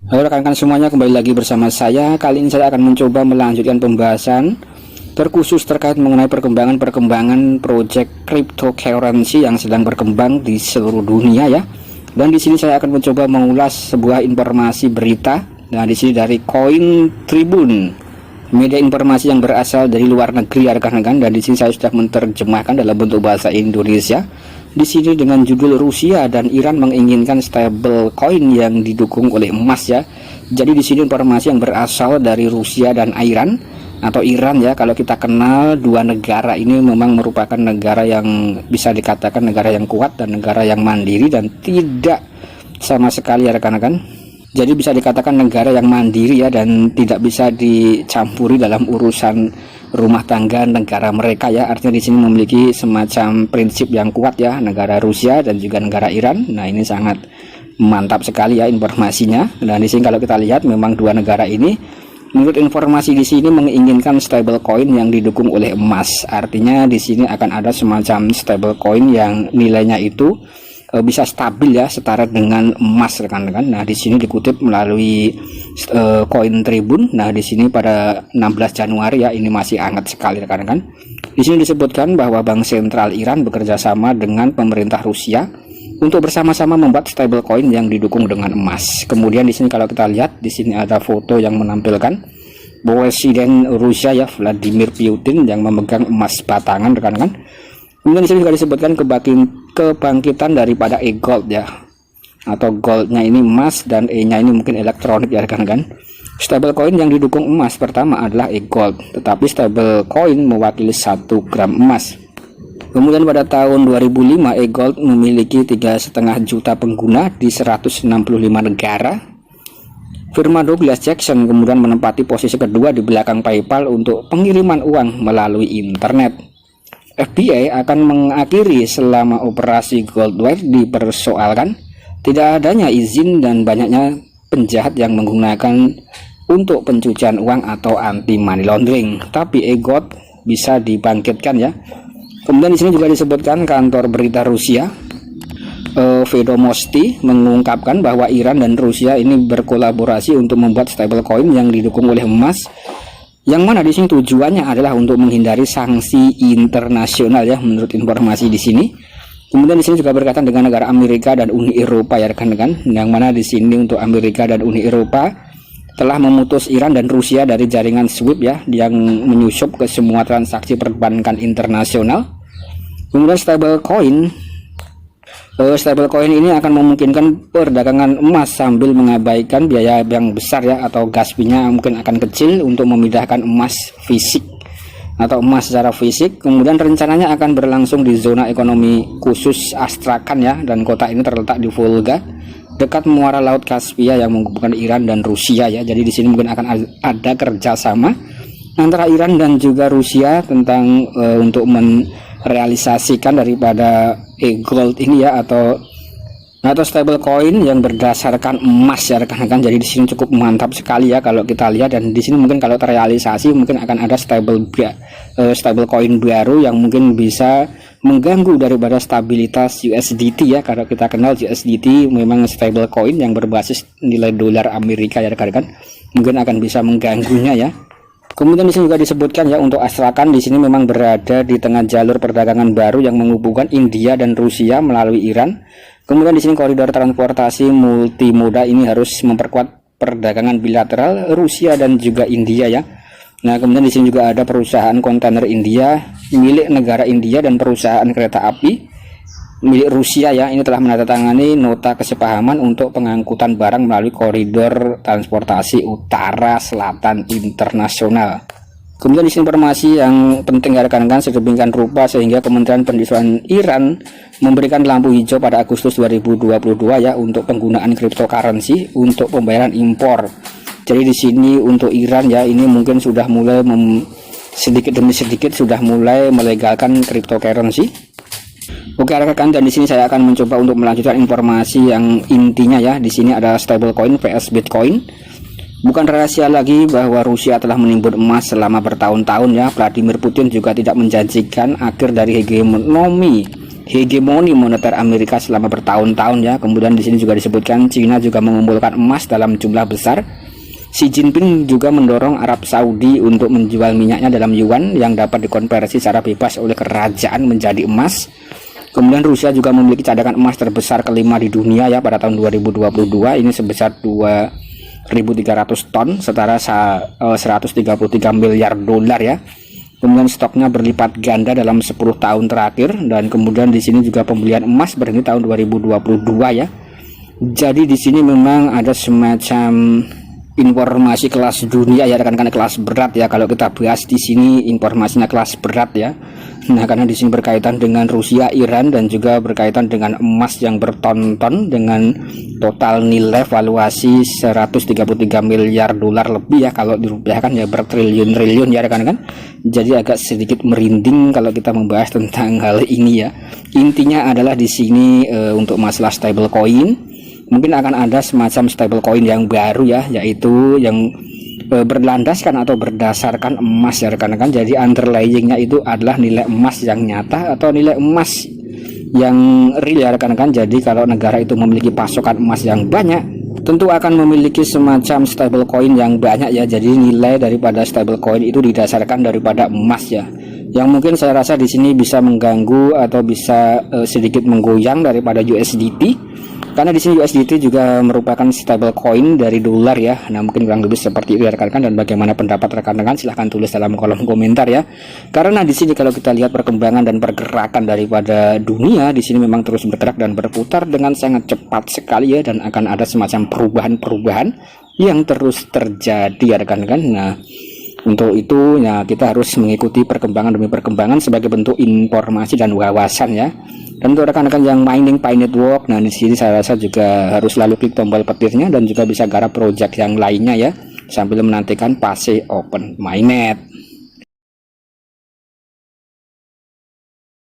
Halo rekan-rekan semuanya, kembali lagi bersama saya. Kali ini saya akan mencoba melanjutkan pembahasan terkhusus terkait mengenai perkembangan project cryptocurrency yang sedang berkembang di seluruh dunia ya. Dan di sini saya akan mencoba mengulas sebuah informasi berita. Nah, di sini dari Coin Tribune, media informasi yang berasal dari luar negeri ya rekan-rekan. Dan di sini saya sudah menerjemahkan dalam bentuk bahasa Indonesia. Di sini dengan judul Rusia dan Iran menginginkan stable coin yang didukung oleh emas ya. Jadi di sini informasi yang berasal dari Rusia dan Iran atau Iran ya. Kalau kita kenal dua negara ini memang merupakan negara yang bisa dikatakan negara yang kuat dan negara yang mandiri dan tidak sama sekali ya rekan-rekan. Jadi bisa dikatakan negara yang mandiri ya dan tidak bisa dicampuri dalam urusan rumah tangga negara mereka ya. Artinya di sini memiliki semacam prinsip yang kuat ya, negara Rusia dan juga negara Iran. Nah, ini sangat mantap sekali ya informasinya. Dan di sini kalau kita lihat memang dua negara ini menurut informasi di sini menginginkan stable coin yang didukung oleh emas. Artinya di sini akan ada semacam stable coin yang nilainya itu bisa stabil ya, setara dengan emas rekan-rekan. Nah, di sini dikutip melalui Coin Tribune. Nah, di sini pada 16 Januari ya, ini masih hangat sekali rekan-rekan. Di sini disebutkan bahwa Bank Sentral Iran bekerja sama dengan pemerintah Rusia untuk bersama-sama membuat stable coin yang didukung dengan emas. Kemudian di sini kalau kita lihat, di sini ada foto yang menampilkan Presiden Rusia ya, Vladimir Putin yang memegang emas batangan rekan-rekan. Kemudian di sini juga disebutkan kebangkitan daripada e-gold ya, atau goldnya ini emas dan E-nya ini mungkin elektronik ya rekan-rekan. Stable coin yang didukung emas pertama adalah e-gold, tetapi stable coin mewakili 1 gram emas. Kemudian pada tahun 2005 e-gold memiliki 3,5 juta pengguna di 165 negara. Firma Douglas Jackson kemudian menempati posisi kedua di belakang PayPal untuk pengiriman uang melalui internet. FBI akan mengakhiri selama operasi Goldwire dipersoalkan tidak adanya izin dan banyaknya penjahat yang menggunakan untuk pencucian uang atau anti money laundering. Tapi e-gold bisa dibangkitkan ya. Kemudian di sini juga disebutkan kantor berita Rusia Vedomosti mengungkapkan bahwa Iran dan Rusia ini berkolaborasi untuk membuat stablecoin yang didukung oleh emas, yang mana di sini tujuannya adalah untuk menghindari sanksi internasional ya, menurut informasi di sini. Kemudian di sini juga berkaitan dengan negara Amerika dan Uni Eropa ya rekan-rekan, yang mana di sini untuk Amerika dan Uni Eropa telah memutus Iran dan Rusia dari jaringan SWIFT ya, yang menyusup ke semua transaksi perbankan internasional. Kemudian stablecoin ini akan memungkinkan perdagangan emas sambil mengabaikan biaya yang besar ya, atau gas fee-nya mungkin akan kecil untuk memindahkan emas fisik atau emas secara fisik. Kemudian rencananya akan berlangsung di zona ekonomi khusus Astrakhan ya, dan kota ini terletak di Volga dekat muara laut Kaspia yang menghubungkan Iran dan Rusia ya. Jadi di sini mungkin akan ada kerjasama antara Iran dan juga Rusia tentang untuk realisasikan daripada e-gold ini ya, atau stable coin yang berdasarkan emas ya rekan-rekan. Jadi di sini cukup mantap sekali ya kalau kita lihat. Dan di sini mungkin kalau terrealisasi mungkin akan ada stable coin baru yang mungkin bisa mengganggu daripada stabilitas USDT ya. Kalau kita kenal USDT memang stable coin yang berbasis nilai dolar Amerika ya rekan-rekan, mungkin akan bisa mengganggunya ya. Kemudian di sini juga disebutkan ya, untuk Astrakhan di sini memang berada di tengah jalur perdagangan baru yang menghubungkan India dan Rusia melalui Iran. Kemudian di sini koridor transportasi multimoda ini harus memperkuat perdagangan bilateral Rusia dan juga India ya. Nah, kemudian di sini juga ada perusahaan kontainer India milik negara India dan perusahaan kereta api milik Rusia ya. Ini telah menandatangani nota kesepahaman untuk pengangkutan barang melalui koridor transportasi utara selatan internasional. Kemudian di sini informasi yang penting ya rekan-rekan, sedemikian rupa sehingga Kementerian Perindustrian Iran memberikan lampu hijau pada Agustus 2022 ya untuk penggunaan cryptocurrency untuk pembayaran impor. Jadi di sini untuk Iran ya, ini mungkin sudah mulai sedikit demi sedikit sudah mulai melegalkan cryptocurrency. Oke rekan-rekan, dan di sini saya akan mencoba untuk melanjutkan informasi yang intinya ya. Di sini ada stablecoin vs Bitcoin. Bukan rahasia lagi bahwa Rusia telah menimbun emas selama bertahun-tahun ya. Vladimir Putin juga tidak menjanjikan akhir dari hegemoni hegemoni moneter Amerika selama bertahun-tahun ya. Kemudian di sini juga disebutkan Cina juga mengumpulkan emas dalam jumlah besar. Xi Jinping juga mendorong Arab Saudi untuk menjual minyaknya dalam yuan yang dapat dikonversi secara bebas oleh kerajaan menjadi emas. Kemudian Rusia juga memiliki cadangan emas terbesar kelima di dunia ya pada tahun 2022, ini sebesar 2.300 ton, setara 133 miliar dolar ya. Kemudian stoknya berlipat ganda dalam 10 tahun terakhir, dan kemudian di sini juga pembelian emas berhenti tahun 2022 ya. Jadi di sini memang ada semacam informasi kelas dunia ya rekan-rekan, kelas berat ya. Kalau kita bahas di sini informasinya kelas berat ya. Nah, karena di sini berkaitan dengan Rusia, Iran, dan juga berkaitan dengan emas yang berton-ton dengan total nilai valuasi 133 miliar dolar lebih ya, kalau dirupiahkan ya bertriliun-triliun ya rekan-rekan. Jadi agak sedikit merinding kalau kita membahas tentang hal ini ya. Intinya adalah di sini untuk masalah stable coin, mungkin akan ada semacam stable coin yang baru ya, yaitu yang berlandaskan atau berdasarkan emas ya rekan-rekan. Jadi underlyingnya itu adalah nilai emas yang nyata atau nilai emas yang real ya rekan-rekan. Jadi kalau negara itu memiliki pasokan emas yang banyak, tentu akan memiliki semacam stable coin yang banyak ya. Jadi nilai daripada stable coin itu didasarkan daripada emas ya, yang mungkin saya rasa di sini bisa mengganggu atau bisa sedikit menggoyang daripada USDT. Karena di sini USDT juga merupakan stable coin dari dolar ya. Nah, mungkin kurang lebih seperti itu ya rekan-rekan. Dan bagaimana pendapat rekan-rekan, silahkan tulis dalam kolom komentar ya. Karena di sini kalau kita lihat perkembangan dan pergerakan daripada dunia, di sini memang terus bergerak dan berputar dengan sangat cepat sekali ya, dan akan ada semacam perubahan-perubahan yang terus terjadi ya rekan-rekan. Nah, untuk itu ya kita harus mengikuti perkembangan demi perkembangan sebagai bentuk informasi dan wawasan ya. Dan untuk rekan-rekan yang mining Pi Network, nah di sini saya rasa juga harus selalu klik tombol petirnya dan juga bisa garap project yang lainnya ya, sambil menantikan fase open mainnet.